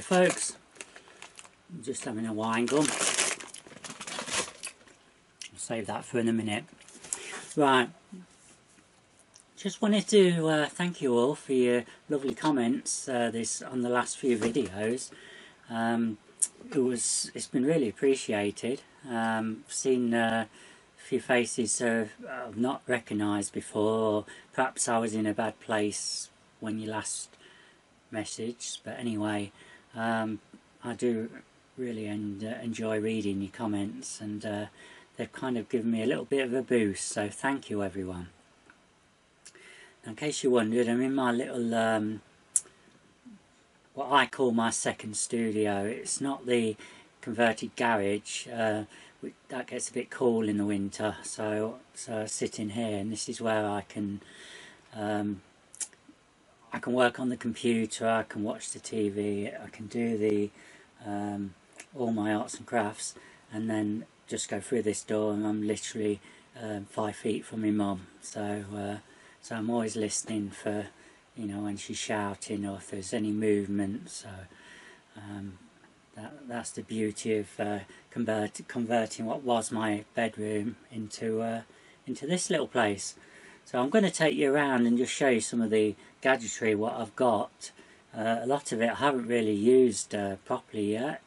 folks, I'm just having a wine gum. I'll save that for in a minute. Right, just wanted to thank you all for your lovely comments on the last few videos. It's been really appreciated. Seen a few faces I've not recognised before, or perhaps I was in a bad place when you last messaged, but anyway, I do really enjoy reading your comments, and they've kind of given me a little bit of a boost, so thank you everyone. Now, in case you wondered, I'm in my little what I call my second studio. It's not the converted garage, that gets a bit cool in the winter, so I sit in here, and this is where I can work on the computer, I can watch the TV, I can do the all my arts and crafts, and then just go through this door and I'm literally 5 feet from my mum, so I'm always listening for, you know, when she's shouting or if there's any movement. So that's the beauty of converting what was my bedroom into this little place. So I'm going to take you around and just show you some of the gadgetry, what I've got. A lot of it I haven't really used properly yet.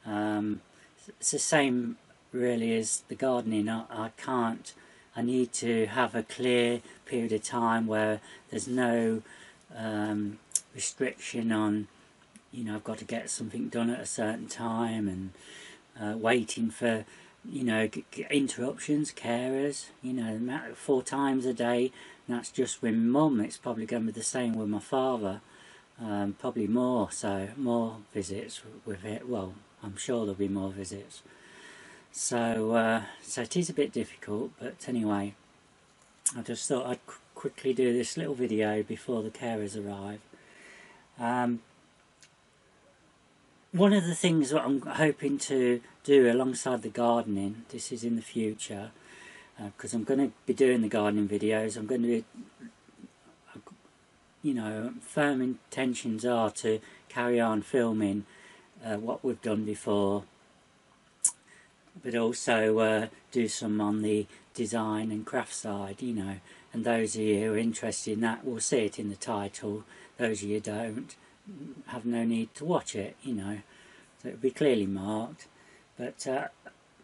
It's the same really as the gardening. I need to have a clear period of time where there's no restriction on, you know, I've got to get something done at a certain time, and waiting for, you know, interruptions, carers, you know, 4 times a day, and that's just with mum. It's probably going to be the same with my father, probably more, so more visits with it. Well, I'm sure there'll be more visits. So it is a bit difficult, but anyway, I just thought I'd quickly do this little video before the carers arrive. One of the things that I'm hoping to do alongside the gardening, this is in the future, because I'm going to be doing the gardening videos, I'm going to be, you know, firm intentions are to carry on filming what we've done before, but also do some on the design and craft side, you know, and those of you who are interested in that will see it in the title. Those of you who don't have no need to watch it, you know, so it'll be clearly marked. But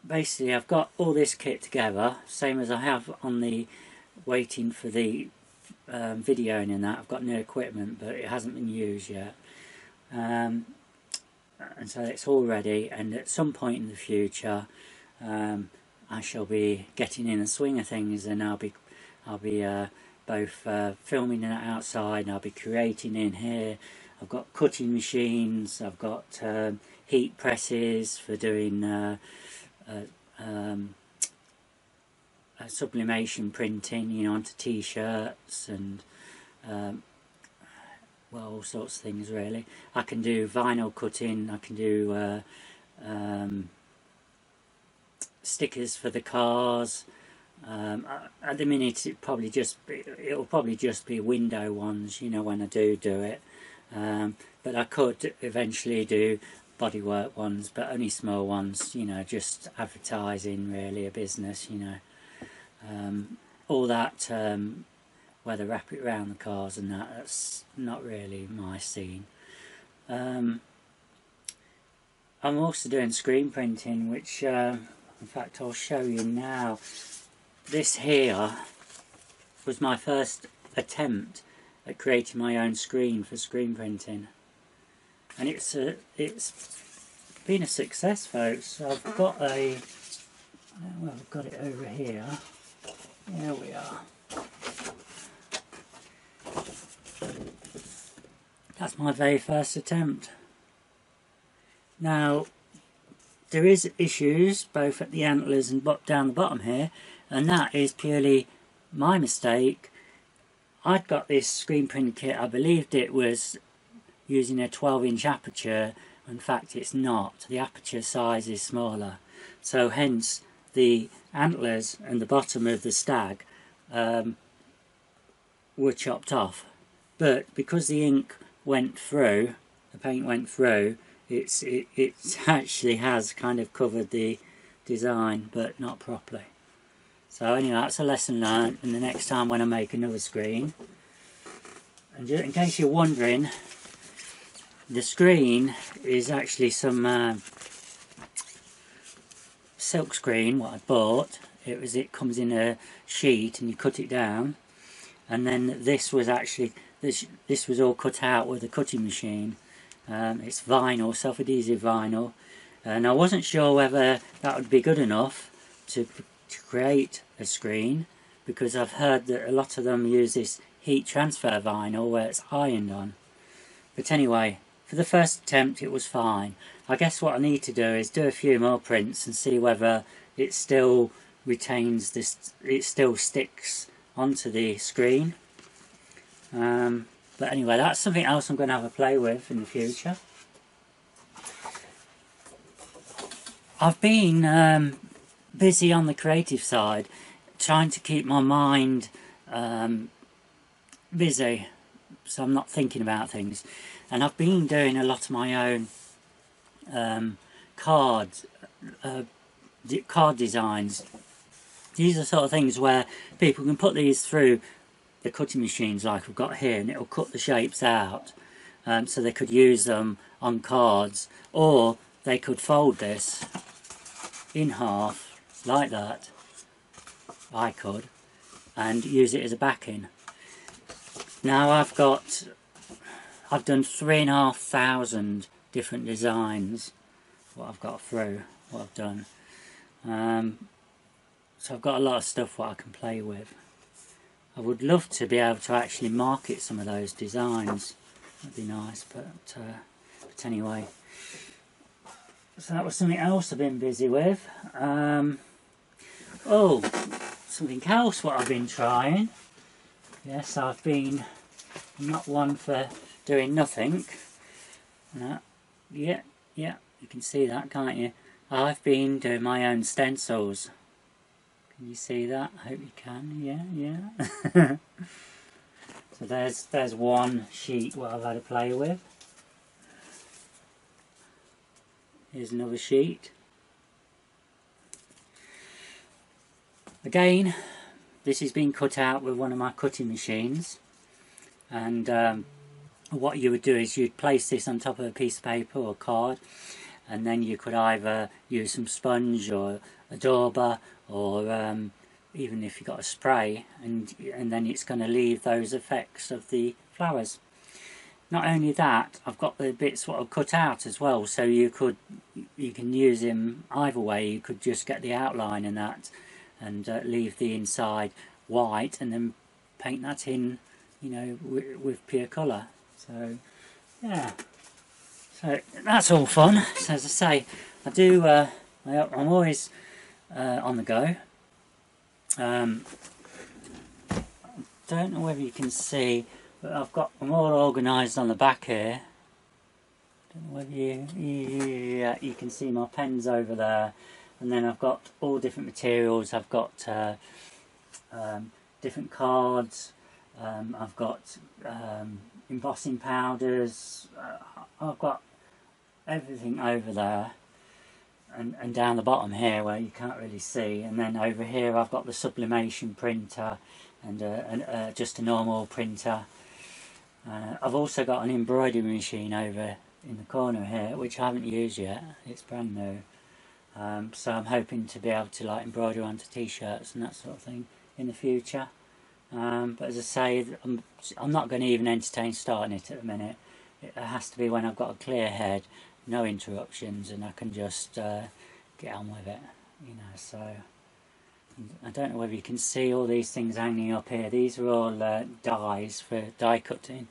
basically I've got all this kit together, same as I have on the waiting for the videoing and that. I've got new equipment, but it hasn't been used yet, and so it's all ready, and at some point in the future I shall be getting in a swing of things, and I'll be both filming it outside, and I'll be creating in here. I've got cutting machines, I've got heat presses for doing sublimation printing, you know, onto t-shirts, and well, all sorts of things really. I can do vinyl cutting, I can do stickers for the cars. At the minute it'll probably just be window ones, you know, when I do it. But I could eventually do bodywork ones, but only small ones, you know, just advertising really, a business, you know. All that, where they wrap it around the cars and that's not really my scene. I'm also doing screen printing, which in fact I'll show you now. This here was my first attempt at creating my own screen for screen printing, and it's been a success, folks. I've got I've got it over here. There we are. That's my very first attempt. Now, there is issues both at the antlers and down the bottom here, and that is purely my mistake. I'd got this screen print kit, I believed it was using a 12-inch aperture. In fact it's not, the aperture size is smaller, so hence the antlers and the bottom of the stag were chopped off. But because the ink went through, the paint went through, it actually has kind of covered the design, but not properly. So anyway, that's a lesson learned, and the next time when I make another screen, and just in case you're wondering, the screen is actually some silk screen what I bought. It comes in a sheet and you cut it down, and then this was actually this was all cut out with a cutting machine. It's vinyl, self-adhesive vinyl, and I wasn't sure whether that would be good enough to create a screen, because I've heard that a lot of them use this heat transfer vinyl where it's ironed on. But anyway, for the first attempt it was fine. I guess what I need to do is do a few more prints and see whether it still retains this, it still sticks onto the screen. But anyway, that's something else I'm going to have a play with in the future. I've been busy on the creative side, trying to keep my mind busy, so I'm not thinking about things. And I've been doing a lot of my own card designs. These are sort of things where people can put these through the cutting machines like I've got here, and it'll cut the shapes out, so they could use them on cards, or they could fold this in half like that, I could, and use it as a backing. Now I've done 3,500 different designs, what I've got through, what I've done. So I've got a lot of stuff what I can play with. I would love to be able to actually market some of those designs. That'd be nice, but anyway. So that was something else I've been busy with. Oh, something else what I've been trying. Yes, I'm not one for doing nothing. Yeah, you can see that, can't you? I've been doing my own stencils. Can you see that? I hope you can. Yeah. So there's one sheet what I've had to play with. Here's another sheet. Again, this has been cut out with one of my cutting machines, and what you would do is you'd place this on top of a piece of paper or card, and then you could either use some sponge or a dauber, or even if you've got a spray, and then it's going to leave those effects of the flowers. Not only that, I've got the bits what I've cut out as well, so you can use them either way. You could just get the outline and that, and leave the inside white, and then paint that in, you know, with pure colour. So yeah, so that's all fun. So as I say, I'm always on the go. Don't know whether you can see, but I'm all organised on the back here. Don't know whether you can see my pens over there, and then I've got all different materials. I've got different cards. I've got embossing powders. I've got everything over there. And down the bottom here where you can't really see, and then over here I've got the sublimation printer and just a normal printer. I've also got an embroidery machine over in the corner here, which I haven't used yet. It's brand new, so I'm hoping to be able to like embroider onto t-shirts and that sort of thing in the future. But as I say, I'm not going to even entertain starting it at the minute. It has to be when I've got a clear head, no interruptions, and I can just get on with it, you know. So I don't know whether you can see all these things hanging up here. These are all dies for die cutting.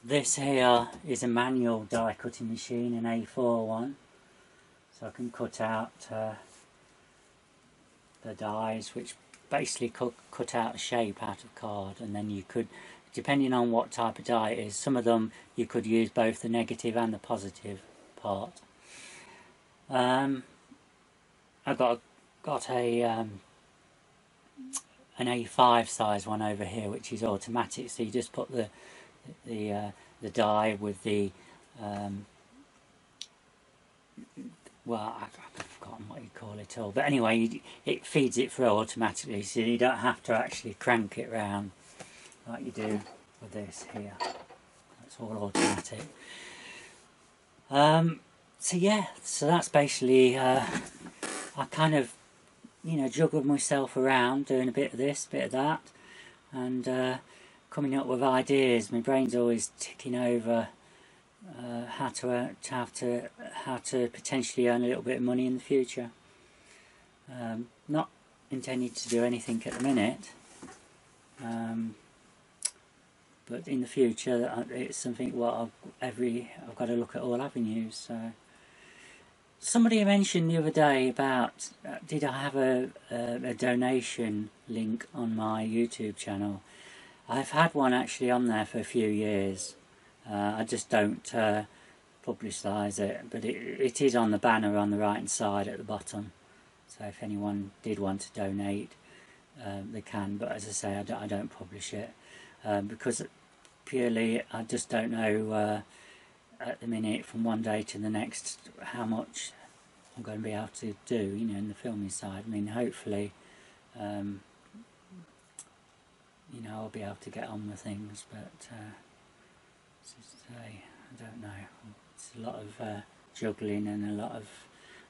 This here is a manual die cutting machine, an A4 one, so I can cut out the dies, which basically cut out a shape out of card, and then you could, depending on what type of die it is, some of them you could use both the negative and the positive part. I've got a an A5 size one over here, which is automatic, so you just put the dye with the well, I've forgotten what you call it all, but anyway, it feeds it through automatically, so you don't have to actually crank it round like you do with this here. It's all automatic. So yeah, so that's basically I kind of, you know, juggled myself around doing a bit of this, a bit of that, and coming up with ideas. My brain's always ticking over how to potentially earn a little bit of money in the future. Not intending to do anything at the minute, but in the future it's something what I've got to look at all avenues. So somebody mentioned the other day about did I have a donation link on my YouTube channel. I've had one actually on there for a few years. I just don't publicise it, but it is on the banner on the right hand side at the bottom, so if anyone did want to donate, they can, but as I say, I don't publish it because purely I just don't know at the minute from one day to the next how much I'm going to be able to do, you know, in the filming side. I mean, hopefully you know, I'll be able to get on with things, but I don't know. It's a lot of juggling and a lot of...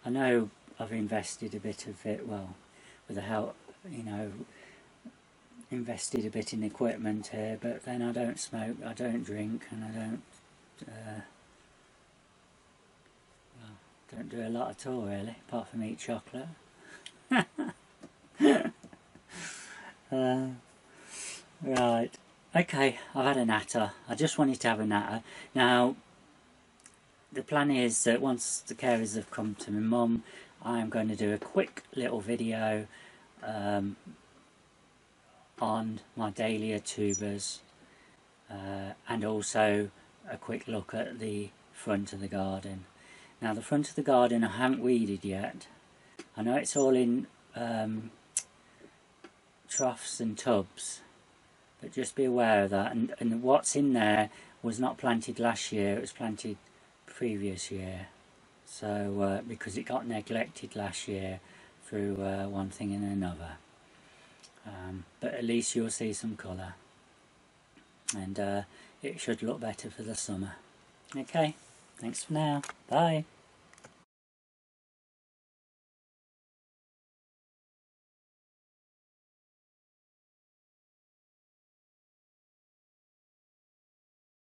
I know I've invested a bit of it, well, with the help, you know, invested a bit in equipment here, but then I don't smoke, I don't drink, and I don't do a lot at all really, apart from eat chocolate. Right. Okay, I've had a natter. I just wanted to have a natter. Now, the plan is that once the carers have come to my mum, I'm going to do a quick little video on my dahlia tubers and also a quick look at the front of the garden. Now, the front of the garden I haven't weeded yet. I know it's all in troughs and tubs, but just be aware of that, and what's in there was not planted last year, it was planted previous year, so because it got neglected last year through one thing and another, but at least you'll see some colour, and it should look better for the summer. Okay, thanks for now, bye.